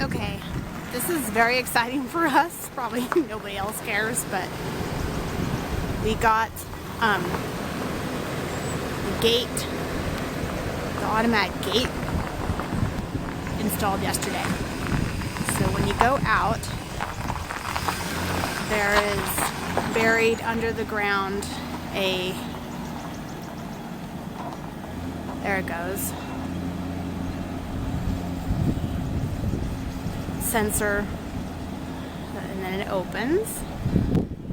Okay, this is very exciting for us. Probably nobody else cares, but we got the gate, the automatic gate installed yesterday. So when you go out, there is buried under the ground there it goes, sensor, and then it opens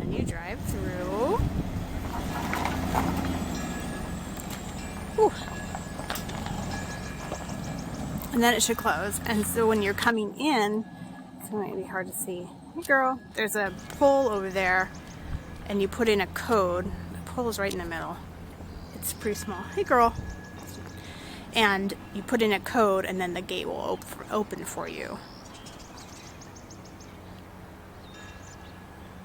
and you drive through. Whew. And then it should close. And so when you're coming in, it's going to be hard to see. Hey girl, there's a pole over there and you put in a code. The pole is right in the middle. It's pretty small. Hey girl. And you put in a code and then the gate will open for you.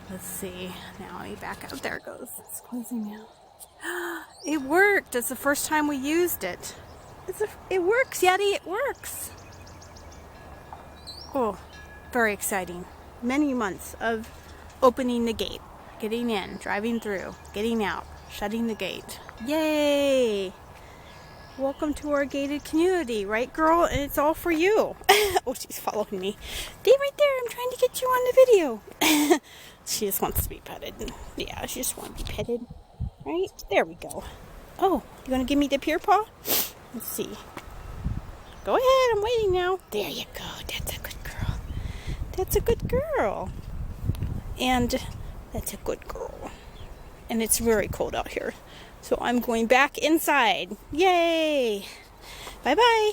Let's see. Now let me back up. There it goes. It's closing now. It worked. It's the first time we used it. It works, Yeti. It works. Oh, very exciting. Many months of opening the gate, getting in, driving through, getting out, shutting the gate. Yay! Welcome to our gated community, right, girl? And it's all for you. Oh, she's following me. Stay right there. I'm trying to get you on the video. She just wants to be petted. Yeah, she just wants to be petted. Right? There we go. Oh, you want to give me the peer paw? Let's see. Go ahead. I'm waiting now. There you go. That's a good girl. That's a good girl. And that's a good girl. And it's very cold out here. So I'm going back inside. Yay! Bye-bye.